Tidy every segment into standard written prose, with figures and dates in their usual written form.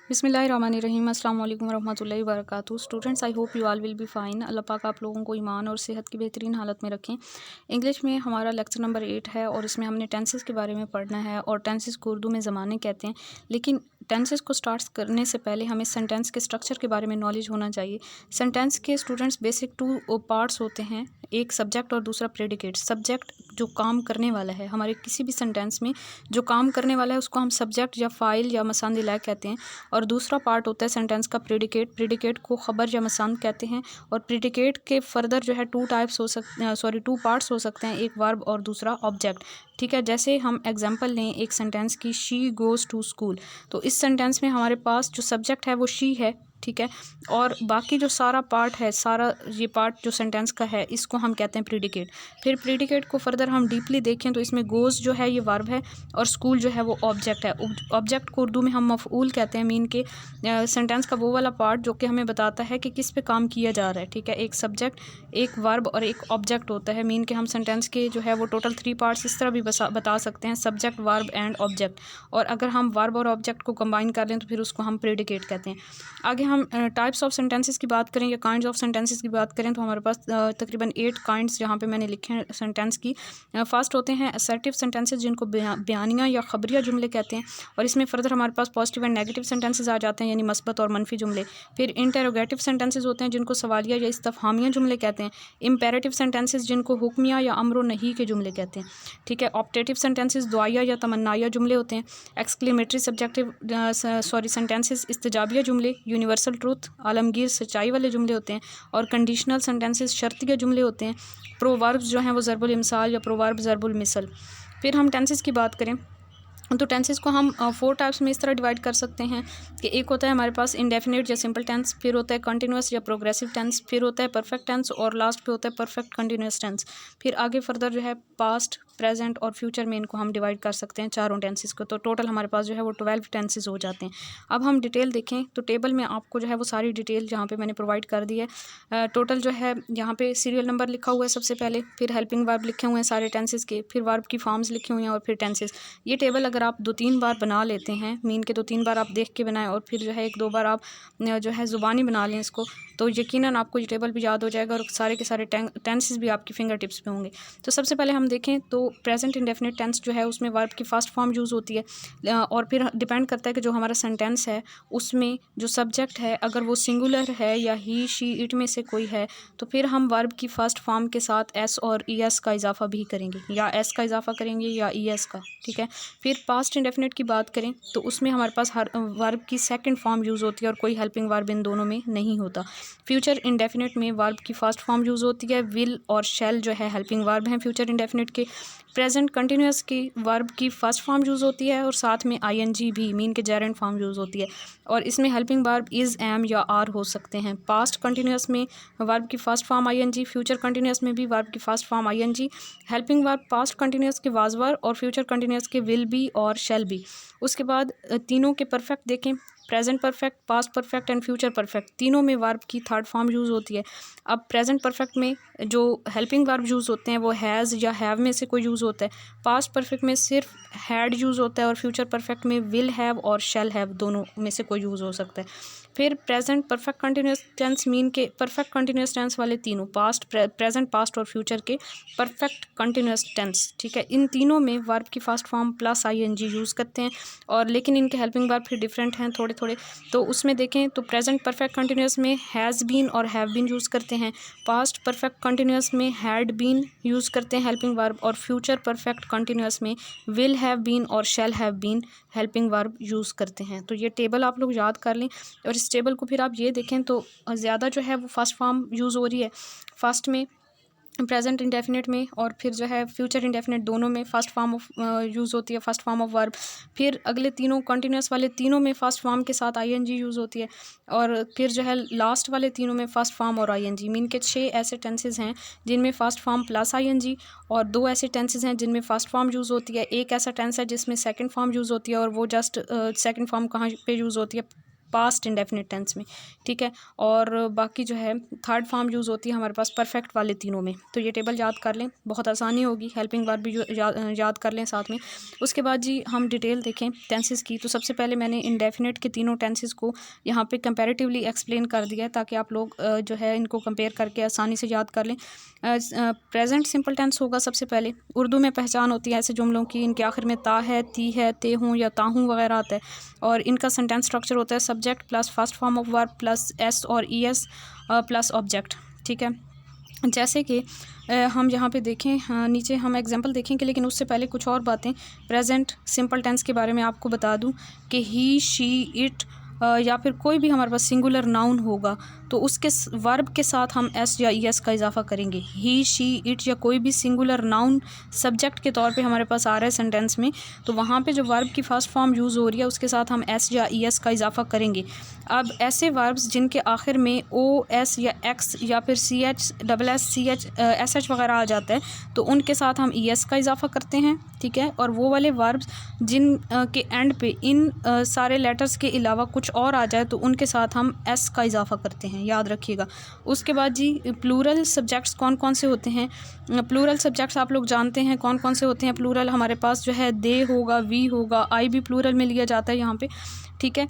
बिस्मिल्लाहिर्रहमानिर्रहीम अस्सलाम वालेकुम रहमतुल्लाहि व बरकातुहू। Students, I hope you all will be fine. Allah पाक आप लोगों को ईमान और सेहत की बेहतरीन हालत में रखें। इंग्लिश में हमारा लेक्चर नंबर 8 है और इसमें हमने टेंसेस के बारे में पढ़ना है और टेंसेस को उर्दू में ज़माने कहते हैं। लेकिन टेंसेस को स्टार्ट करने से पहले हमें सेंटेंस के स्ट्रक्चर के बारे में नॉलेज होना चाहिए। सेंटेंस के स्टूडेंट्स बेसिक 2 पार्ट्स होते हैं, एक सब्जेक्ट और दूसरा प्रेडिकेट। सब्जेक्ट जो काम करने वाला है, हमारे किसी भी सेंटेंस में जो काम करने वाला है उसको हम सब्जेक्ट या फ़ाइल या मसांद इलाह कहते हैं। और दूसरा पार्ट होता है सेंटेंस का प्रेडिकेट। प्रेडिकेट को ख़बर या मसांद कहते हैं। और प्रेडिकेट के फर्दर जो है 2 पार्ट्स हो सकते हैं, एक वर्ब और दूसरा ऑब्जेक्ट। ठीक है, जैसे हम एग्जांपल लें एक सेंटेंस की, शी गोज़ टू स्कूल। तो इस सेंटेंस में हमारे पास जो सब्जेक्ट है वो शी है, ठीक है, और बाकी जो सारा पार्ट है, सारा ये पार्ट जो सेंटेंस का है, इसको हम कहते हैं प्रेडिकेट। फिर प्रेडिकेट को फर्दर हम डीपली देखें तो इसमें गोज़ जो है ये वर्ब है और स्कूल जो है वो ऑब्जेक्ट है। ऑब्जेक्ट को उर्दू में हम मफ़ऊल कहते हैं, मीन के सेंटेंस का वो वाला पार्ट जो कि हमें बताता है कि किस पे काम किया जा रहा है। ठीक है, एक सब्जेक्ट, एक वर्ब और एक ऑब्जेक्ट होता है। मीन के हम सेंटेंस के जो है वो टोटल 3 पार्ट्स इस तरह भी बता सकते हैं, सब्जेक्ट, वर्ब एंड ऑब्जेक्ट। और अगर हम वर्ब और ऑब्जेक्ट को कंबाइन कर लें तो फिर उसको हम प्रेडिकेट कहते हैं। आगे हम टाइप्स ऑफ सेंटेंसेस की बात करें या काइंड्स ऑफ सेंटेंसेस की बात करें तो हमारे पास तकरीबन 8 काइंड्स जहाँ पे मैंने लिखे हैं सेंटेंस की। फर्स्ट होते हैं असर्टिव सेंटेंसेस, जिनको बयानिया या खबरिया जुमले कहते हैं। और इसमें फर्दर हमारे पास पॉजिटिव एंड नेगेटिव सेंटेंसेस आ जाते हैं, यानी मस्बत और मनफी जुमले। फिर इंटेरोगेटिव सेंटेंसेस होते हैं जिनको सवालिया या इस्तफहामिया जुमले कहते हैं। इम्पेरेटिव सेंटेंसेस जिनको हुक्मिया या अम्र नहीं के जुमले कहते हैं। ठीक है, ऑप्टेटिव सेंटेंसेस दुआया या तमन्नाया जुमले होते हैं। एक्सक्लेमेटरी सेंटेंसेस इस्तजाबिया जुमले, यूनिवर्सल ट्रूथ, आलमगीर सच्चाई वाले जुमले होते हैं। और कंडीशनल सेंटेंसेस शर्तिया जुमले होते हैं। प्रोवर्ब्स जो हैं वो ज़रबुल इमसाल या प्रोवर्ब ज़रबुल मिसल। फिर हम टेंसेस की बात करें तो टेंसेस को हम 4 टाइप्स में इस तरह डिवाइड कर सकते हैं कि एक होता है हमारे पास इंडेफिनिट या सिंपल टेंस, फिर होता है कंटिन्यूस या प्रोग्रेसिव टेंस, फिर होता है परफेक्ट टेंस और लास्ट पे होता है परफेक्ट कंटिन्यूस टेंस। फिर आगे फर्दर जो है पास्ट, प्रेजेंट और फ्यूचर में इनको हम डिवाइड कर सकते हैं चारों टेंसेस को। तो टोटल हमारे पास जो है वो 12 टेंसेस हो जाते हैं। अब हम डिटेल देखें तो टेबल में आपको जो है वो सारी डिटेल जहाँ पे मैंने प्रोवाइड कर दी है। टोटल जो है यहाँ पे सीरियल नंबर लिखा हुआ है सबसे पहले, फिर हेल्पिंग वर्ब लिखे हुए हैं सारे टेंसेस के, फिर वर्ब की फॉर्म्स लिखे हुए हैं और फिर टेंसेस। ये टेबल अगर आप 2-3 बार बना लेते हैं, मीन के 2-3 बार आप देख के बनाएं और फिर जो है 1-2 बार आप जो है ज़ुबानी बना लें इसको, तो यकीनन आपको ये टेबल भी याद हो जाएगा और सारे के सारे टेंसेस भी आपकी फिंगर टिप्स पे होंगे। तो सबसे पहले हम देखें तो प्रेजेंट इंडेफिनिट टेंस जो है उसमें वर्ब की फर्स्ट फॉर्म यूज़ होती है। और फिर डिपेंड करता है कि जो हमारा सेंटेंस है उसमें जो सब्जेक्ट है अगर वो सिंगुलर है या ही, शी, इट में से कोई है तो फिर हम वर्ब की फर्स्ट फॉर्म के साथ एस और ई एस का इजाफा भी करेंगे, या एस का इजाफा करेंगे या ई एस का। ठीक है, फिर पास्ट इंडेफिनिट की बात करें तो उसमें हमारे पास हर वर्ब की सेकंड फॉर्म यूज़ होती है और कोई हेल्पिंग वर्ब इन दोनों में नहीं होता। फ्यूचर इंडेफिनिट में वर्ब की फर्स्ट फॉर्म यूज़ होती है, विल और शैल जो है हेल्पिंग वर्ब हैं फ्यूचर इंडेफिनिट के। प्रेजेंट कंटिन्यूस की वर्ब की फर्स्ट फॉर्म यूज़ होती है और साथ में आईएनजी भी, मीन के जेरेंट फॉर्म यूज़ होती है और इसमें हेल्पिंग वर्ब इज़, एम या आर हो सकते हैं। पास्ट कंटिन्यूस में वर्ब की first form ING, future continuous में भी वर्ब की first form ING. Helping verb past continuous के वाज वर और फ्यूचर कंटिन्यूस के विल बी और शैल बी। उसके बाद तीनों के परफेक्ट देखें, present perfect, past perfect and future perfect, तीनों में वर्ब की थर्ड फॉर्म यूज़ होती है। अब प्रेजेंट परफेक्ट में जो हेल्पिंग वर्ब यूज़ होते हैं वो हैज़ या हैव में से कोई यूज़ होता है। पास्ट परफेक्ट में सिर्फ हैड यूज़ होता है और फ्यूचर परफेक्ट में विल हैव और शैल हैव दोनों में से कोई यूज़ हो सकता है। फिर present perfect continuous tense, mean के परफेक्ट कंटिन्यूस टेंस वाले तीनों, पास्ट, प्रेजेंट, पास्ट और फ्यूचर के परफेक्ट कंटिन्यूस टेंस। ठीक है, इन तीनों में वर्ब की first form plus ING use करते हैं और लेकिन इनके हेल्पिंग वर्ब फिर डिफरेंट हैं थोड़े थोड़े। तो उसमें देखें तो प्रेजेंट परफेक्ट कंटिन्यूस में हैज़ बीन और हैव बीन यूज़ करते हैं, पास्ट परफेक्ट कंटिन्यूस में हैड बीन यूज़ करते हैं हेल्पिंग वर्ब, और फ्यूचर परफेक्ट कंटिन्यूस में विल हैव बीन और shall have been helping verb use करते हैं। तो ये टेबल आप लोग याद कर लें और इस टेबल को फिर आप ये देखें तो ज़्यादा जो है वो फर्स्ट फॉर्म यूज़ हो रही है फर्स्ट में, प्रेजेंट इंडेफिनिट में, और फिर जो है फ्यूचर इंडेफिनिट दोनों में फर्स्ट फॉर्म ऑफ यूज़ होती है, फर्स्ट फॉर्म ऑफ वर्ब। फिर अगले तीनों कंटिन्यूस वाले तीनों में फर्स्ट फॉर्म के साथ आईएनजी यूज़ होती है और फिर जो है लास्ट वाले तीनों में फर्स्ट फॉर्म और आईएनजी। मीन के 6 ऐसे टेंसेस हैं जिनमें फर्स्ट फॉर्म प्लस आईएनजी और 2 ऐसे टेंसेस हैं जिनमें फर्स्ट फॉर्म यूज़ होती है। एक ऐसा टेंस है जिसमें सेकंड फॉर्म यूज़ होती है और वो जस्ट सेकंड फॉर्म कहाँ पे यूज़ होती है, पास्ट इंडेफिनिट टेंस में, ठीक है। और बाकी जो है थर्ड फॉर्म यूज़ होती है हमारे पास परफेक्ट वाले तीनों में। तो ये टेबल याद कर लें, बहुत आसानी होगी। हेल्पिंग वर्ब भी याद कर लें साथ में। उसके बाद जी हम डिटेल देखें टेंसेस की। तो सबसे पहले मैंने इंडेफिनिट के तीनों टेंसेस को यहाँ पे कंपैरेटिवली एक्सप्लेन कर दिया है ताकि आप लोग जो है इनको कंपेयर करके आसानी से याद कर लें। प्रेजेंट सिंपल टेंस होगा सबसे पहले। उर्दू में पहचान होती है ऐसे जुमलों की, इनके आखिर में ता है, ती है, ते हूँ या ताहूँ वगैरह आता है। और इनका सेंटेंस स्ट्रक्चर होता है subject plus first form of verb plus S और ई एस प्लस ऑब्जेक्ट, ठीक है। जैसे कि हम यहाँ पे देखें, नीचे हम एग्जांपल देखेंगे, लेकिन उससे पहले कुछ और बातें प्रेजेंट सिंपल टेंस के बारे में आपको बता दूं कि ही, शी, इट या फिर कोई भी हमारे पास सिंगुलर नाउन होगा तो उसके वर्ब के साथ हम एस या ई एस का इजाफा करेंगे। ही, शी, इट या कोई भी सिंगुलर नाउन सब्जेक्ट के तौर पे हमारे पास आ रहा है सेंटेंस में, तो वहाँ पे जो वर्ब की फर्स्ट फॉर्म यूज़ हो रही है उसके साथ हम एस या ई एस का इजाफा करेंगे। अब ऐसे वर्ब्स जिनके आखिर में ओ, एस या एक्स या फिर C H, double S, C H, S H वगैरह आ जाता है तो उनके साथ हम ई एस का इजाफा करते हैं, ठीक है। और वो वाले वर्ब्स जिन के एंड पे इन सारे लेटर्स के अलावा कुछ और आ जाए तो उनके साथ हम एस का इजाफा करते हैं, याद रखिएगा। उसके बाद जी प्लूरल सब्जेक्ट्स कौन कौन से होते हैं। प्लूरल सब्जेक्ट्स आप लोग जानते हैं कौन कौन से होते हैं। प्लूरल हमारे पास जो है दे होगा, वी होगा, आई भी प्लूरल में लिया जाता है यहाँ पे, ठीक है।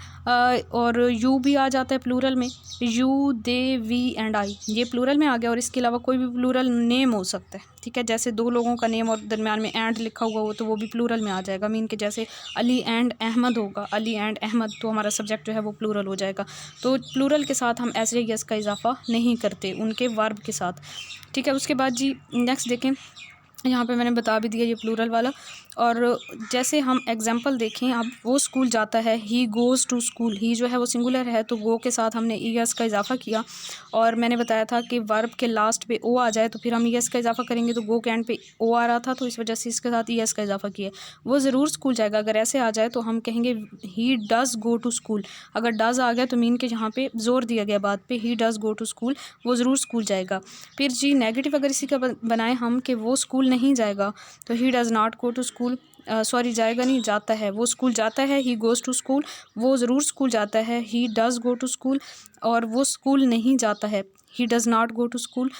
और यू भी आ जाता है प्लूरल में, you, they, we and I, ये प्लूरल में आ गया। और इसके अलावा कोई भी प्लूरल नेम हो सकता है, ठीक है। जैसे दो लोगों का नेम और दरम्यान में एंड लिखा हुआ हो तो वो भी प्लूरल में आ जाएगा। मीन के जैसे अली एंड अहमद होगा, अली एंड अहमद, तो हमारा सब्जेक्ट जो है वो प्लूरल हो जाएगा। तो प्लूरल के साथ हम एस या यस का इजाफा नहीं करते उनके वर्ब के साथ, ठीक है। उसके बाद जी नेक्स्ट देखें, यहाँ पे मैंने बता भी दिया ये प्लूरल वाला। और जैसे हम एग्जांपल देखें, अब वो स्कूल जाता है, ही गोज़ टू स्कूल, ही जो है वो सिंगुलर है तो गो के साथ हमने ई एस का इजाफा किया। और मैंने बताया था कि वर्ब के लास्ट पे ओ आ जाए तो फिर हम ई एस का इजाफा करेंगे, तो गो के एंड पे ओ आ रहा था तो इस वजह से इसके साथ ई एस का इजाफा किया। वो ज़रूर स्कूल जाएगा, अगर ऐसे आ जाए तो हम कहेंगे he does go to school. अगर डज़ आ गया तो मीन के यहाँ पे जोर दिया गया बात पे, he does go to school, वो ज़रूर स्कूल जाएगा। फिर जी नेगेटिव अगर इसी का बनाए हम कि वो स्कूल नहीं जाएगा तो he does not go to school, sorry जाएगा नहीं, जाता है, वो स्कूल जाता है, ही गोज़ टू स्कूल, वो ज़रूर स्कूल जाता है, he does go to school. और वो स्कूल नहीं जाता है, he does not go to school.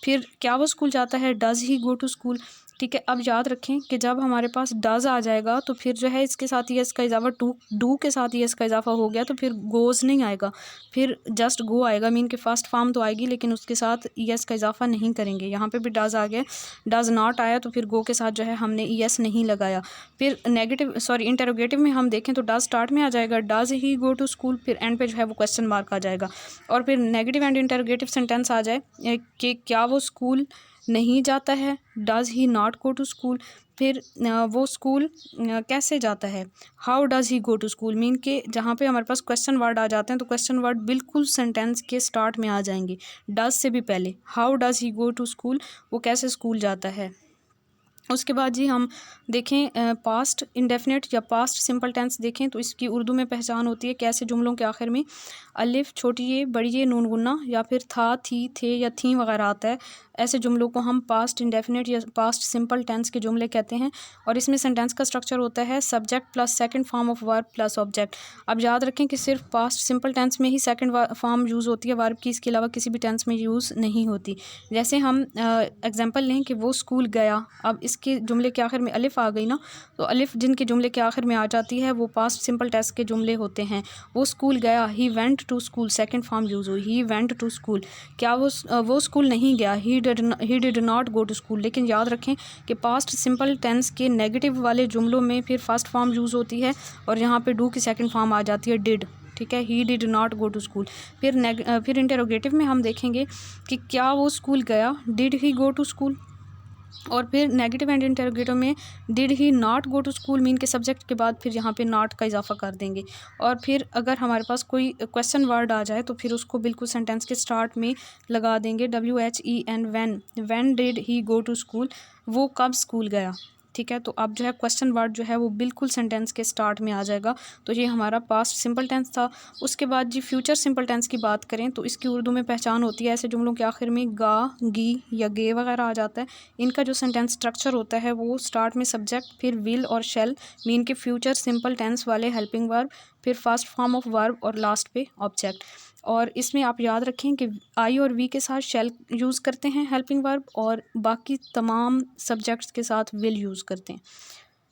फिर क्या वो स्कूल जाता है, does he go to school, ठीक है। अब याद रखें कि जब हमारे पास डज़ आ जाएगा तो फिर जो है इसके साथ ये इसका इजाफा डू के साथ ये इसका इजाफा हो गया तो फिर गोज़ नहीं आएगा, फिर जस्ट गो आएगा। मीन के फर्स्ट फॉर्म तो आएगी लेकिन उसके साथ ई एस का इजाफा नहीं करेंगे। यहाँ पे भी डज़ आ गया, डज़ नॉट आया तो फिर गो के साथ जो है हमने ई एस नहीं लगाया। फिर नेगेटिव सॉरी इंटरोगेटिव में हम देखें तो डज़ स्टार्ट में आ जाएगा, does he go to school, फिर एंड पे जो है वो क्वेश्चन मार्क आ जाएगा। और फिर नेगेटिव एंड इंटरोगेटिव सेंटेंस आ जाए कि क्या वो स्कूल नहीं जाता है, does he not go to school. फिर वो स्कूल कैसे जाता है, how does he go to school. Mean के जहाँ पे हमारे पास क्वेश्चन वर्ड आ जाते हैं तो क्वेश्चन वर्ड बिल्कुल सेंटेंस के स्टार्ट में आ जाएंगे, डज़ से भी पहले। How does he go to school, वो कैसे स्कूल जाता है। उसके बाद जी हम देखें पास्ट इंडेफिनिट या पास्ट सिंपल टेंस देखें तो इसकी उर्दू में पहचान होती है कैसे जुमलों के आखिर में अलिफ, छोटी ए, बड़ी ए, नून गुन्ना या फिर था, थी, थे या थी वगैरह आता है। ऐसे जुमलों को हम पास्ट इंडेफिनिट या पास्ट सिंपल टेंस के जुमले कहते हैं। और इसमें सेंटेंस का स्ट्रक्चर होता है subject plus second form of verb plus object. अब याद रखें कि सिर्फ पास्ट सिंपल टेंस में ही सेकंड फॉर्म यूज़ होती है वर्ब की, इसके अलावा किसी भी टेंस में यूज़ नहीं होती। जैसे हम एग्जांपल लें कि वो स्कूल गया, अब इसके जुमले के आखिर में अलिफ आ गई ना, तो अलिफ जिनके जुमले के आखिर में आ जाती है वो पास्ट सिंपल टेंस के जुमले होते हैं। वो स्कूल गया, he went to school, second form use हुई, ही वेंट टू स्कूल। क्या वो स्कूल नहीं गया, he did not go to school. लेकिन याद रखें कि पास्ट सिंपल टेंस के नेगेटिव वाले जुमलों में फिर फर्स्ट फॉर्म यूज़ होती है और यहाँ पे डू की सेकंड फॉर्म आ जाती है डिड, ठीक है। He did not go to school. फिर इंटरोगेटिव में हम देखेंगे कि क्या वो स्कूल गया, did he go to school. और फिर नेगेटिव एंड इंटरोगेटिव में did he not go to school, mean के सब्जेक्ट के बाद फिर यहाँ पे नॉट का इजाफा कर देंगे। और फिर अगर हमारे पास कोई क्वेश्चन वर्ड आ जाए तो फिर उसको बिल्कुल सेंटेंस के स्टार्ट में लगा देंगे, WHEN, when did he go to school, वो कब स्कूल गया, ठीक है। तो अब जो है क्वेश्चन वर्ड जो है वो बिल्कुल सेंटेंस के स्टार्ट में आ जाएगा। तो ये हमारा पास्ट सिंपल टेंस था। उसके बाद जी फ्यूचर सिंपल टेंस की बात करें तो इसकी उर्दू में पहचान होती है ऐसे जुमलों के आखिर में गा, गी या गे वगैरह आ जाता है। इनका जो सेंटेंस स्ट्रक्चर होता है वो स्टार्ट में सब्जेक्ट, फिर विल और शेल, मीन के फ्यूचर सिंपल टेंस वाले हेल्पिंग वर्ब, फिर फर्स्ट फॉर्म ऑफ वर्ब और लास्ट पे ऑब्जेक्ट। और इसमें आप याद रखें कि आई और वी के साथ शैल यूज़ करते हैं हेल्पिंग वर्ब, और बाकी तमाम सब्जेक्ट्स के साथ विल यूज़ करते हैं।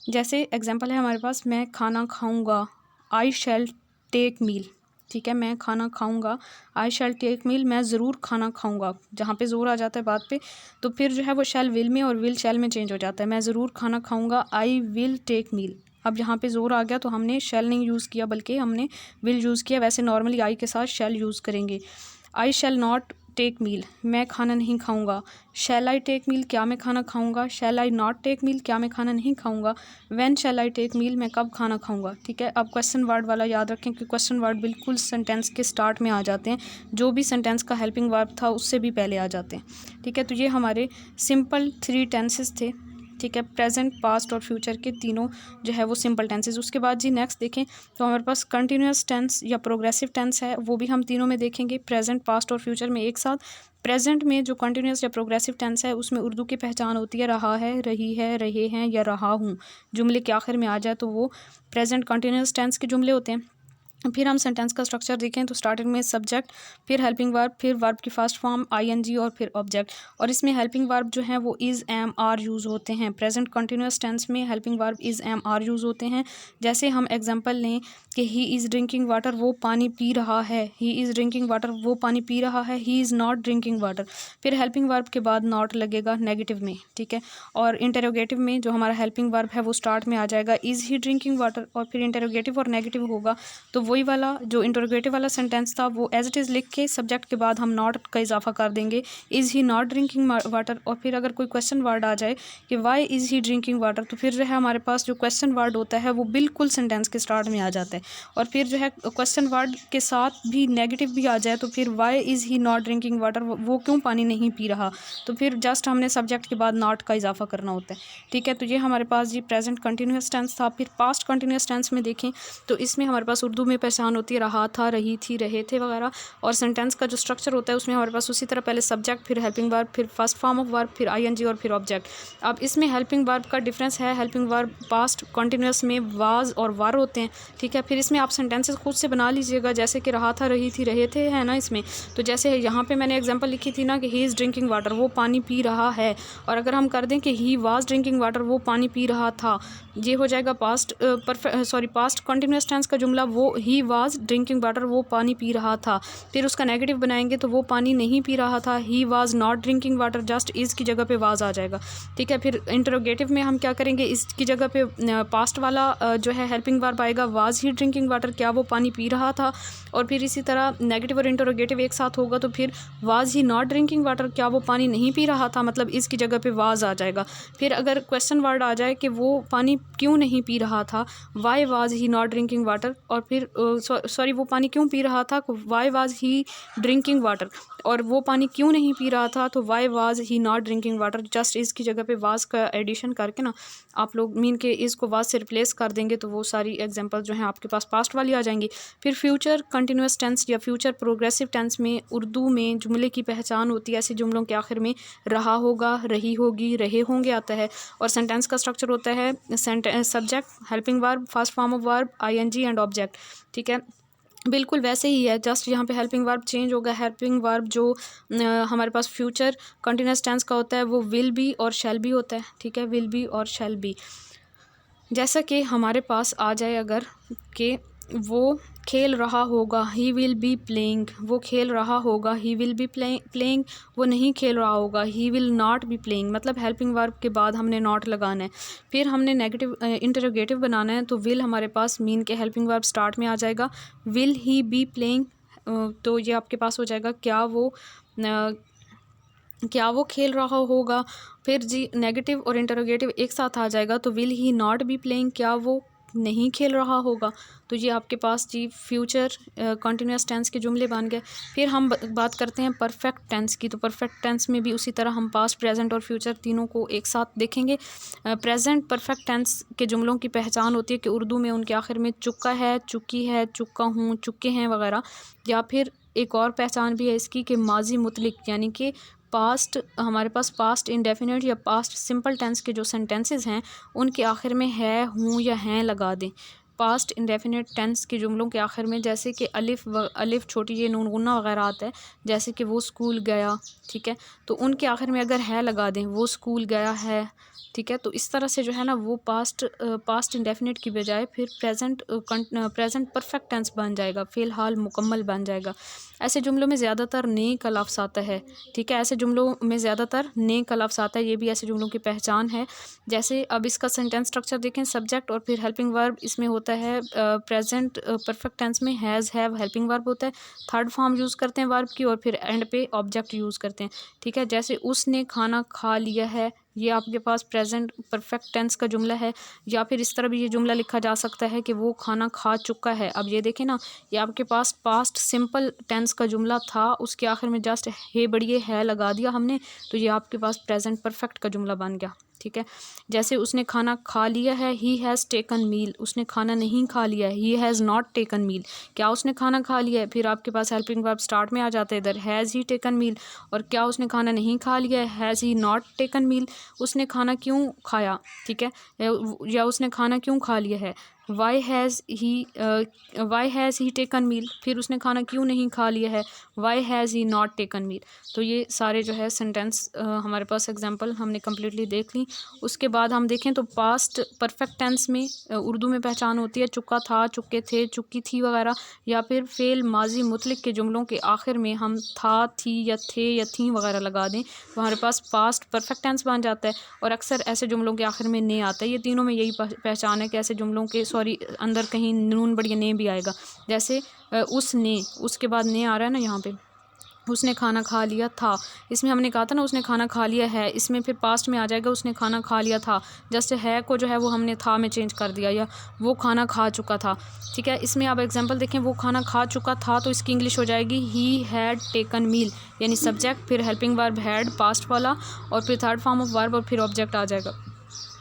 जैसे एग्जांपल है हमारे पास, मैं खाना खाऊंगा, आई शैल टेक मील। ठीक है, मैं खाना खाऊंगा, आई शैल टेक मील, मैं ज़रूर खाना खाऊंगा। जहाँ पे ज़ोर आ जाता है बात पे, तो फिर जो है वो शैल विल में और विल शैल में चेंज हो जाता है। मैं ज़रूर खाना खाऊंगा, आई विल टेक मील। अब यहाँ पे ज़ोर आ गया तो हमने शैल नहीं यूज़ किया बल्कि हमने विल यूज़ किया। वैसे नॉर्मली आई के साथ शैल यूज़ करेंगे। आई शैल नॉट टेक मील, मैं खाना नहीं खाऊंगा। शैल आई टेक मील, क्या मैं खाना खाऊंगा। शैल आई नॉट टेक मील, क्या मैं खाना नहीं खाऊंगा। व्हेन शैल आई टेक मील, मैं कब खाना खाऊंगा। ठीक है, अब क्वेश्चन वर्ड वाला याद रखें कि क्वेश्चन वर्ड बिल्कुल सेंटेंस के स्टार्ट में आ जाते हैं, जो भी सेंटेंस का हेल्पिंग वर्ब था उससे भी पहले आ जाते हैं। ठीक है, तो ये हमारे सिंपल 3 टेंसेस थे। ठीक है, प्रेजेंट, पास्ट और फ्यूचर के तीनों जो है वो सिंपल टेंसेस। उसके बाद जी नेक्स्ट देखें तो हमारे पास कंटिन्यूस टेंस या प्रोग्रेसिव टेंस है, वो भी हम तीनों में देखेंगे, प्रेजेंट, पास्ट और फ्यूचर में एक साथ। प्रेजेंट में जो कंटिन्यूस या प्रोग्रेसिव टेंस है उसमें उर्दू की पहचान होती है रहा है, रही है, रहे हैं या रहा हूँ। जुमले के आखिर में आ जाए तो वो प्रेजेंट कंटिन्यूस टेंस के जुमले होते हैं। फिर हम सेंटेंस का स्ट्रक्चर देखें तो स्टार्टिंग में सब्जेक्ट, फिर हेल्पिंग वर्ब, फिर वर्ब की फर्स्ट फॉर्म आईएनजी और फिर ऑब्जेक्ट। और इसमें हेल्पिंग वर्ब जो है वो इज़, एम, आर यूज़ होते हैं। प्रेजेंट कंटिन्यूस टेंस में helping verb is, am, are use होते हैं। जैसे हम एग्जांपल लें कि ही इज़ ड्रिंकिंग वाटर, वो पानी पी रहा है। ही इज़ ड्रिंकिंग वाटर, वो पानी पी रहा है। He is not drinking water. फिर हेल्पिंग वर्ब के बाद नॉट लगेगा नेगेटिव में। ठीक है, और इंटरोगेटिव में जो हमारा हेल्पिंग वर्ब है वो स्टार्ट में आ जाएगा इज़ ही ड्रिंकिंग वाटर, और फिर इंटरोगेटिव और नेगेटिव होगा तो वही वाला जो इंटरोगेटिव वाला सेंटेंस था वो एज इट इज़ लिख के सब्जेक्ट के बाद हम नॉट का इजाफा कर देंगे, is he not drinking water. और फिर अगर कोई क्वेश्चन वर्ड आ जाए कि why is he drinking water, तो फिर जो है हमारे पास जो क्वेश्चन वर्ड होता है वो बिल्कुल सेंटेंस के स्टार्ट में आ जाता है। और फिर जो है क्वेश्चन वर्ड के साथ भी नेगेटिव भी आ जाए तो फिर why is he not drinking water, वो क्यों पानी नहीं पी रहा, तो फिर जस्ट हमने सब्जेक्ट के बाद नॉट का इजाफा करना होता है। ठीक है, तो ये हमारे पास जी प्रेजेंट कंटिन्यूस टेंस था। फिर पास्ट कंटिन्यूस टेंस में देखें तो इसमें हमारे पास उर्दू में पहचान होती है रहा था, रही थी, रहे थे वगैरह। और सेंटेंस का जो स्ट्रक्चर होता है उसमें हमारे पास उसी तरह पहले सब्जेक्ट, फिर हेल्पिंग वर्ब, फिर फर्स्ट फॉर्म ऑफ वर्ब, फिर आईएनजी और फिर ऑब्जेक्ट। अब इसमें हेल्पिंग वर्ब का डिफरेंस है, हेल्पिंग वर्ब पास्ट कंटिन्यूस में वाज और वर होते हैं। ठीक है, फिर इसमें आप सेंटेंसेस खुद से बना लीजिएगा, जैसे कि रहा था, रही थी, रहे थे है ना इसमें। तो जैसे यहाँ पे मैंने एग्जांपल लिखी थी ना कि ही इज़ ड्रिंकिंग वाटर, वो पानी पी रहा है। और अगर हम कर दें कि ही वाज ड्रिंकिंग वाटर, वो पानी पी रहा था, ये हो जाएगा पास्ट पास्ट कंटिन्यूस टेंस का जुमला, वो ही वाज ड्रिंकिंग वाटर, वो पानी पी रहा था। फिर उसका नेगेटिव बनाएंगे तो वो पानी नहीं पी रहा था, he was not drinking water, just is की जगह पे वाज आ जाएगा। ठीक है, फिर इंटरोगेटिव में हम क्या करेंगे, इसकी जगह पे पास्ट वाला जो है हेल्पिंग वर्ब आएगा, वाज ही ड्रिंकिंग वाटर, क्या वो पानी पी रहा था। और फिर इसी तरह नेगेटिव और इंटरोगेटिव एक साथ होगा तो फिर was he not drinking water, क्या वो पानी नहीं पी रहा था, मतलब इसकी जगह पे वाज आ जाएगा। फिर अगर क्वेश्चन वर्ड आ जाए कि वो पानी क्यों नहीं पी रहा था, why was he not drinking water, और फिर वो पानी क्यों पी रहा था, why was he drinking water, और वो पानी क्यों नहीं पी रहा था तो why was he not drinking water. Just इसकी जगह पे वाज का एडिशन करके ना आप लोग मीन के इसको वाज से रिप्लेस कर देंगे तो वो सारी एग्जांपल जो हैं आपके पास पास्ट वाली आ जाएंगी। फिर फ्यूचर कंटिन्यूस टेंस या फ्यूचर प्रोग्रेसिव टेंस में उर्दू में जुमले की पहचान होती है ऐसे जुमलों के आखिर में रहा होगा, रही होगी, रहे होंगे आता है। और सेंटेंस का स्ट्रक्चर होता है subject, helping verb, first form of verb, ING and object. ठीक है, बिल्कुल वैसे ही है, जस्ट यहाँ पे हेल्पिंग वर्ब चेंज होगा। हेल्पिंग वर्ब जो हमारे पास फ्यूचर कंटिन्यूस टेंस का होता है वो विल बी और शैल बी होता है। ठीक है, विल बी और शैल बी। जैसा कि हमारे पास आ जाए अगर कि वो खेल रहा होगा, ही विल बी प्लेइंग, वो खेल रहा होगा, ही विल बी प्लेइंग, वो नहीं खेल रहा होगा, he will not be playing, मतलब हेल्पिंग वर्ब के बाद हमने नॉट लगाना है। फिर हमने नेगेटिव इंटरोगेटिव बनाना है तो विल हमारे पास मीन के हेल्पिंग वर्ब स्टार्ट में आ जाएगा, विल ही बी प्लेइंग, तो ये आपके पास हो जाएगा क्या वो खेल रहा होगा। फिर जी नेगेटिव और इंटरोगेटिव एक साथ आ जाएगा तो will he not be playing, क्या वो नहीं खेल रहा होगा। तो ये आपके पास जी फ्यूचर कंटिन्यूस टेंस के जुमले बन गए। फिर हम बात करते हैं परफेक्ट टेंस की। तो परफेक्ट टेंस में भी उसी तरह हम पास्ट, प्रेजेंट और फ्यूचर तीनों को एक साथ देखेंगे। प्रेजेंट परफेक्ट टेंस के जुमलों की पहचान होती है कि उर्दू में उनके आखिर में चुका है, चुकी है, चुका हूँ, चुके हैं वगैरह। या फिर एक और पहचान भी है इसकी कि माजी मुतलिक, यानी कि पास्ट, हमारे पास पास्ट इंडेफिनिट या पास्ट सिंपल टेंस के जो सेंटेंसेस हैं उनके आखिर में है, हूँ या हैं लगा दें। पास्ट इंडेफिनिट टेंस के जुमलों के आखिर में, जैसे कि अलिफ छोटी ये नून गुन्ना वगैरह आता है, जैसे कि वो स्कूल गया, ठीक है, तो उनके आखिर में अगर है लगा दें, वो स्कूल गया है, ठीक है, तो इस तरह से जो है ना वो पास्ट इंडेफिनिट की बजाय फिर प्रेजेंट परफेक्ट टेंस बन जाएगा, फ़िलहाल मुकम्मल बन जाएगा। ऐसे जुमलों में ज़्यादातर ने का लफ्ज़ आता है, ठीक है, ऐसे जुमलों में ज़्यादातर ने का लफ्ज़ आता है, ये भी ऐसे जुमलों की पहचान है। जैसे अब इसका सेंटेंस स्ट्रक्चर देखें, सब्जेक्ट और फिर हेल्पिंग वर्ब इसमें होता है प्रेजेंट परफेक्ट टेंस में हैज़ हैव हेल्पिंग वर्ब होता है, थर्ड फॉर्म यूज़ करते हैं वर्ब की, और फिर एंड पे ऑब्जेक्ट यूज़ करते हैं, ठीक है। जैसे उसने खाना खा लिया है, ये आपके पास प्रेजेंट परफेक्ट टेंस का जुमला है। या फिर इस तरह भी ये जुमला लिखा जा सकता है कि वो खाना खा चुका है। अब ये देखें ना, ये आपके पास पास्ट सिंपल टेंस का जुमला था, उसके आखिर में जस्ट हे बढ़िए है लगा दिया हमने, तो ये आपके पास प्रेजेंट परफेक्ट का जुमला बन गया, ठीक है। जैसे उसने खाना खा लिया है, ही हैज़ टेकन मील, उसने खाना नहीं खा लिया है, ही हैज़ नॉट टेकन मील, क्या उसने खाना खा लिया है, फिर आपके पास हेल्पिंग वर्ब स्टार्ट में आ जाता है इधर, हैज़ ही टेकन मील, और क्या उसने खाना नहीं खा लिया है, हैज़ ही नॉट टेकन मील, उसने खाना क्यों खाया, ठीक है, या उसने खाना क्यों खा लिया है, why has he taken meal, फिर उसने खाना क्यों नहीं खा लिया है, why has he not taken meal. तो ये सारे जो है सेंटेंस हमारे पास एग्जांपल हमने कम्प्लीटली देख ली। उसके बाद हम देखें तो पास्ट परफेक्ट टेंस में उर्दू में पहचान होती है चुका था, चुके थे, चुकी थी वगैरह, या फिर फ़ेल माजी मुतलक के जुमलों के आखिर में हम था, थी या थे या थी वगैरह लगा दें तो हमारे पास पास्ट परफेक्ट टेंस बन जाता है। और अक्सर ऐसे जुमलों के आखिर में ने आता है। ये तीनों में यही पहचान है कि ऐसे जुमलों के अंदर कहीं नून बढ़िया ने भी आएगा। जैसे उसने, उसके बाद ने आ रहा है ना यहाँ पे, उसने खाना खा लिया था, इसमें हमने कहा था ना उसने खाना खा लिया है, इसमें फिर पास्ट में आ जाएगा उसने खाना खा लिया था, जस्ट है को जो है वो हमने था में चेंज कर दिया, या वो खाना खा चुका था, ठीक है। इसमें आप एग्जांपल देखें, वो खाना खा चुका था तो इसकी इंग्लिश हो जाएगी ही हैड टेकन मील, यानी सब्जेक्ट फिर हेल्पिंग वर्ब हैड पास्ट वाला और फिर थर्ड फॉर्म ऑफ वर्ब और फिर ऑब्जेक्ट आ जाएगा।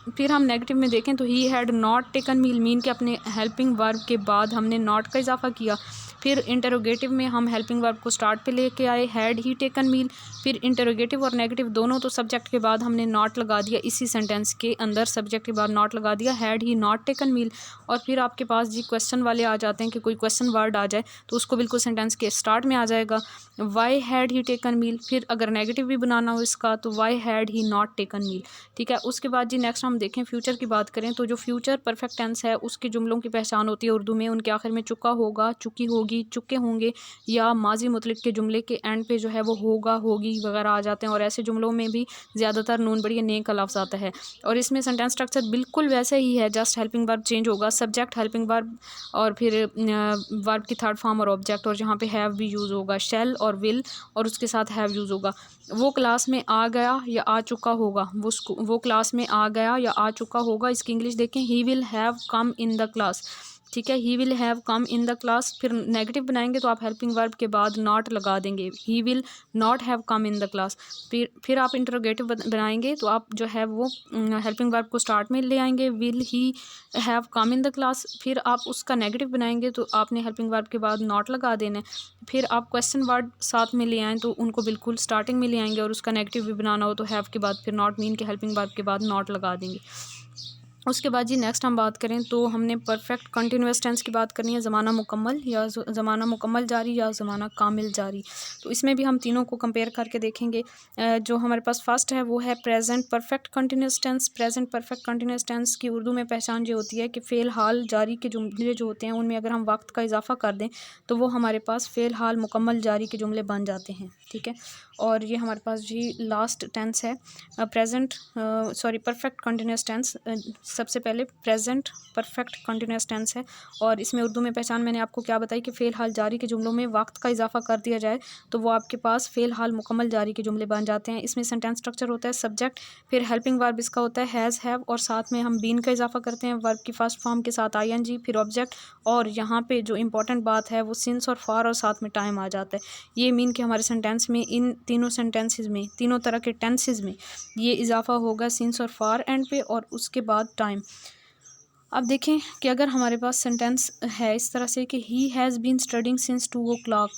फिर हम नेगेटिव में देखें तो he had not taken meal, mean के अपने हेल्पिंग वर्ब के बाद हमने नॉट का इजाफा किया। फिर इंटरोगेटिव में हम हेल्पिंग वर्ब को स्टार्ट पे लेके आए, हैड ही टेकन मील। फिर इंटरोगेटिव और नेगेटिव दोनों तो सब्जेक्ट के बाद हमने नॉट लगा दिया, इसी सेंटेंस के अंदर सब्जेक्ट के बाद नॉट लगा दिया, हैड ही नॉट टेकन मील। और फिर आपके पास जी क्वेश्चन वाले आ जाते हैं कि कोई क्वेश्चन वर्ड आ जाए तो उसको बिल्कुल सेंटेंस के स्टार्ट में आ जाएगा, why had he taken meal. फिर अगर नेगेटिव भी बनाना हो इसका तो why had he not taken meal, ठीक है। उसके बाद जी नेक्स्ट हम देखें फ्यूचर की बात करें तो जो फ्यूचर परफेक्ट टेंस है उसके जुमलों की पहचान होती है उर्दू में, उनके आखिर में चुका होगा, चुकी होगी, चुके होंगे, या माजी मुतलक के जुमले के एंड पे जो है वो होगा, होगी वगैरह आ जाते हैं। और ऐसे जुमलों में भी ज़्यादातर नून बढ़िया ने का लफ्ज़ आता है। और इसमें सेंटेंस स्ट्रक्चर बिल्कुल वैसे ही है, जस्ट हेल्पिंग वर्ब चेंज होगा, सब्जेक्ट हेल्पिंग वर्ब और फिर वर्ब की थर्ड फॉर्म और ऑब्जेक्ट, और जहाँ पे हैव भी यूज़ होगा, शैल और विल और उसके साथ हैव यूज़ होगा। वो क्लास में आ गया या आ चुका होगा, वो क्लास में आ गया या आ चुका होगा, इसकी इंग्लिश देखें, ही will have come in the class, ठीक है, he will have come in the class. फिर नेगेटिव बनाएंगे तो आप हेल्पिंग वर्ब के बाद नॉट लगा देंगे, he will not have come in the class. फिर आप इंटरोगेटिव बनाएंगे तो आप जो है वो हेल्पिंग वर्ब को स्टार्ट में ले आएंगे, will he have come in the class. फिर आप उसका नेगेटिव बनाएंगे तो आपने हेल्पिंग वर्ब के बाद नॉट लगा देना है। फिर आप क्वेश्चन वर्ड साथ में ले आएँ तो उनको बिल्कुल स्टार्टिंग में ले आएंगे, और उसका नेगेटिव भी बनाना हो तो हैव के बाद फिर नॉट, मीन के हेल्पिंग वर्ब के बाद नॉट लगा देंगे। उसके बाद जी नेक्स्ट हम बात करें तो हमने परफेक्ट कंटिन्यूअस टेंस की बात करनी है, ज़माना मुकम्मल या ज़माना मुकम्मल जारी या ज़माना कामिल जारी। तो इसमें भी हम तीनों को कंपेयर करके देखेंगे। जो हमारे पास फर्स्ट है वो है present perfect continuous tense. Present perfect continuous tense की उर्दू में पहचान ये होती है कि फ़ेल हाल जारी के जुमले जो होते हैं उनमें अगर हम वक्त का इजाफा कर दें तो वो हमारे पास फ़ेल हाल मुकम्मल जारी के जुमले बन जाते हैं, ठीक है। और ये हमारे पास जी लास्ट टेंस है परफेक्ट कंटिन्यूअस टेंस। सबसे पहले प्रेजेंट परफेक्ट कंटिन्यूअस टेंस है, और इसमें उर्दू में पहचान मैंने आपको क्या बताई कि फ़ेल हाल जारी के जुमलों में वक्त का इजाफा कर दिया जाए तो वो आपके पास फ़ेल हाल मुकम्मल जारी के जुमले बन जाते हैं। इसमें सेंटेंस स्ट्रक्चर होता है सब्जेक्ट, फिर हेल्पिंग वर्ब इसका होता है हैज़ हैव, और साथ में हम बीन का इजाफा करते हैं वर्ब की फर्स्ट फॉर्म के साथ आईएनजी, फिर ऑब्जेक्ट, और यहाँ पे जो इंपॉर्टेंट बात है वो सिंस और फॉर और साथ में टाइम आ जाता है। ये मीन कि हमारे सेंटेंस में इन तीनों सेंटेंसेस में, तीनों तरह के टेंसेस में ये इजाफा होगा सिंस और फॉर एंड पे और उसके बाद टाइम। अब देखें कि अगर हमारे पास सेंटेंस है इस तरह से कि he has been studying since 2 o'clock,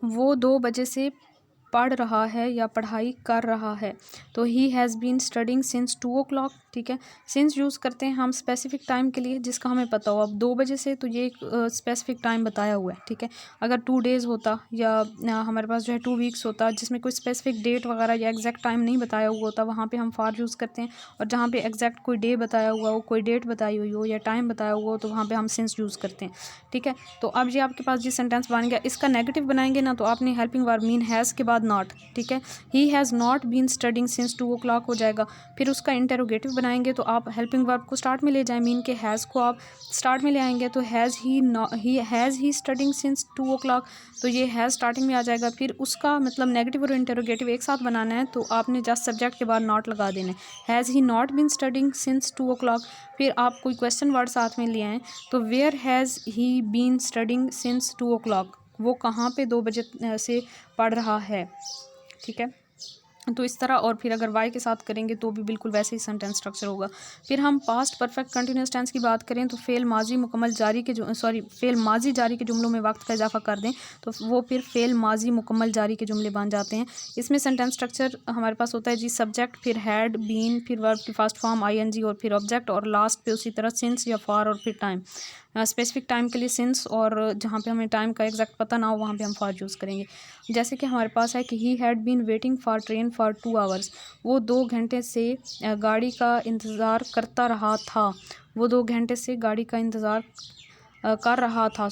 वो 2 बजे से पढ़ रहा है या पढ़ाई कर रहा है, तो he has been studying since 2 o'clock, ठीक है। सिंस यूज़ करते हैं हम स्पेसिफिक टाइम के लिए जिसका हमें पता हो। अब 2 बजे से तो ये एक स्पेसिफिक टाइम बताया हुआ है, ठीक है। अगर 2 डेज़ होता या हमारे पास जो है 2 वीक्स होता जिसमें कोई स्पेसिफिक डेट वगैरह या एग्जैक्ट टाइम नहीं बताया हुआ होता, वहाँ पे हम फॉर यूज़ करते हैं। और जहाँ पे एग्जैक्ट कोई डे बताया हुआ हो, कोई डेट बताई हुई हो या टाइम बताया हुआ हो, तो वहाँ पे हम सिंस यूज़ करते हैं, ठीक है। तो अब ये आपके पास जो सेंटेंस बन गया, इसका नेगेटिव बनाएंगे ना, तो आपने हेल्पिंग वर्ब मीन हैज़ के बाद नॉट, ठीक है। He has not been studying since 2 o'clock हो जाएगा। फिर उसका इंटेरोगेटिव बनाएंगे तो आप हेल्पिंग वर्ब को स्टार्ट में ले जाएं, मीन के हैज़ को आप स्टार्ट में ले आएंगे, तो has he studying since 2 o'clock, तो ये हैज़ स्टार्टिंग में आ जाएगा। फिर उसका मतलब नेगेटिव और इंटेरोगेटिव एक साथ बनाना है, तो आपने जस्ट सब्जेक्ट के बाद नॉट लगा देना है। Has he not been studying since 2 o'clock। फिर आप कोई क्वेश्चन वर्ड साथ में ले आएँ, तो where has he been studying since 2 o'clock, वो कहाँ पे 2 बजे से पढ़ रहा है, ठीक है। तो इस तरह, और फिर अगर वाई के साथ करेंगे तो भी बिल्कुल वैसे ही सेंटेंस स्ट्रक्चर होगा। फिर हम पास्ट परफेक्ट कंटिन्यूस टेंस की बात करें तो फेल माजी मुकम्मल जारी के फेल माजी जारी के जुमलों में वक्त का इजाफा कर दें तो वो फिर फेल माजी मुकम्मल जारी के जुमले बन जाते हैं। इसमें सेंटेंस स्ट्रक्चर हमारे पास होता है जी, सब्जेक्ट, फिर हैड बीन, फिर वर्ब की फर्स्ट फॉर्म आईएनजी और फिर ऑब्जेक्ट, और लास्ट पे उसी तरह सिंस या फॉर और फिर टाइम। स्पेसिफिक टाइम के लिए सिंस, और जहाँ पे हमें टाइम का एग्जैक्ट पता ना हो वहाँ पे हम फॉर यूज़ करेंगे। जैसे कि हमारे पास है कि he had been waiting for train for 2 hours, वो 2 घंटे से गाड़ी का इंतज़ार करता रहा था। वो 2 घंटे से गाड़ी का इंतज़ार कर रहा था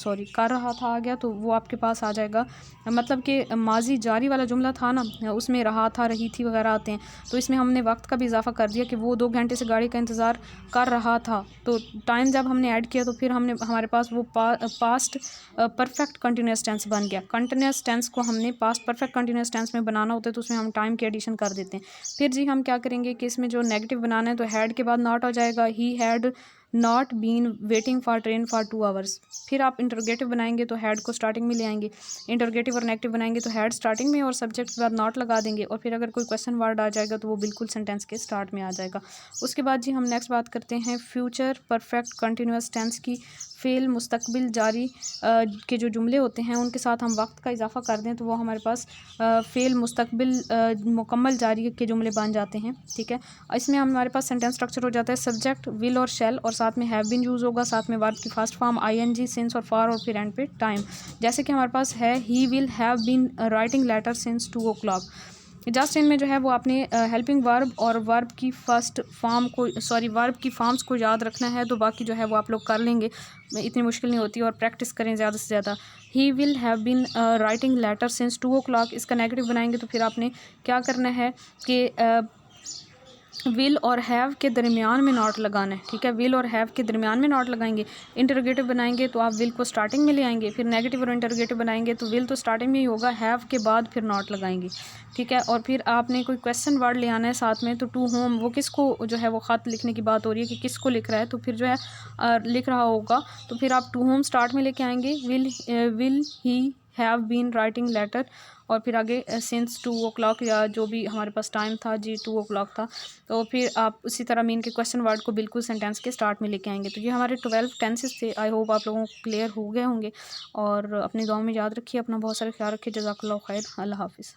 आ गया, तो वो आपके पास आ जाएगा। मतलब कि माजी जारी वाला जुमला था ना, उसमें रहा था, रही थी वगैरह आते हैं, तो इसमें हमने वक्त का भी इजाफा कर दिया कि वो 2 घंटे से गाड़ी का इंतज़ार कर रहा था। तो टाइम जब हमने ऐड किया तो फिर हमारे पास वो पास्ट परफेक्ट कंटिन्यूस टेंस बन गया। कंटिन्यूस टेंस को हमने पास्ट परफेक्ट कंटिन्यूस टेंस में बनाना होता है, तो उसमें हम टाइम की एडिशन कर देते हैं। फिर जी हम क्या करेंगे कि इसमें जो नेगेटिव बनाना है, तो हैड के बाद नॉट हो जाएगा। He had not been waiting for train for 2 hours। फिर आप इंटरोगेटिव बनाएंगे तो हैड को स्टार्टिंग में ले आएंगे। इंटरोगेटिव और नेगेटिव बनाएंगे तो हैड स्टार्टिंग में और सब्जेक्ट के बाद नॉट लगा देंगे, और फिर अगर कोई क्वेश्चन वर्ड आ जाएगा तो वो बिल्कुल सेंटेंस के स्टार्ट में आ जाएगा। उसके बाद जी हम नेक्स्ट बात करते हैं फ्यूचर परफेक्ट कंटिन्यूस टेंस की। फ़ेल मुस्तकबिल जारी के जो जुमले होते हैं उनके साथ हम वक्त का इजाफा कर दें तो वो हमारे पास फ़ेल मुस्तकबिल मुकम्मल जारी के जुमले बन जाते हैं, ठीक है। इसमें हमारे पास सेंटेंस स्ट्रक्चर हो जाता है, सब्जेक्ट विल और शैल, और साथ में हैव बीन यूज़ होगा, साथ में वर्ब की फर्स्ट फॉर्म आईएनजी, सिंस और फॉर, और फिर एंड पे टाइम। जैसे कि हमारे पास है he will have been writing letter since 2 o'clock। Just इनमें जो है वो आपने हेल्पिंग वर्ब और वर्ब की फर्स्ट फॉर्म को वर्ब की फॉर्म्स को याद रखना है, तो बाकी जो है वो आप लोग कर लेंगे, इतनी मुश्किल नहीं होती, और प्रैक्टिस करें ज़्यादा से ज़्यादा। He will have been writing letter since 2 o'clock, इसका नेगेटिव बनाएंगे तो फिर आपने क्या करना है कि विल और हैव के दरमियान में नॉट लगाना है, ठीक है। विल और हैव के दरमियान में नॉट लगाएंगे। इंटरोगेटिव बनाएंगे तो आप विल को स्टार्टिंग में ले आएंगे, फिर नेगेटिव और इंटरोगेटिव बनाएंगे तो विल तो स्टार्टिंग में ही होगा, हैव के बाद फिर नॉट लगाएंगे, ठीक है। और फिर आपने कोई क्वेश्चन वर्ड ले आना है साथ में, तो टू होम, वो किसको जो है वो ख़त लिखने की बात हो रही है कि किसको लिख रहा है, तो फिर जो है लिख रहा होगा, तो फिर आप टू होम स्टार्ट में लेके आएंगे। Will he have been writing letter, और फिर आगे सिंस 2 o'clock या जो भी हमारे पास टाइम था जी 2 o'clock था, तो फिर आप उसी तरह मीन के क्वेश्चन वर्ड को बिल्कुल सेंटेंस के स्टार्ट में लेके आएंगे। तो ये हमारे 12 टेंसेस थे। आई होप आप लोगों को क्लियर हो गए होंगे, और अपनी दुआ में याद रखिए, अपना बहुत सारा ख्याल रखिए। जज़ाकल्लाह खैर, अल्लाह हाफिज़।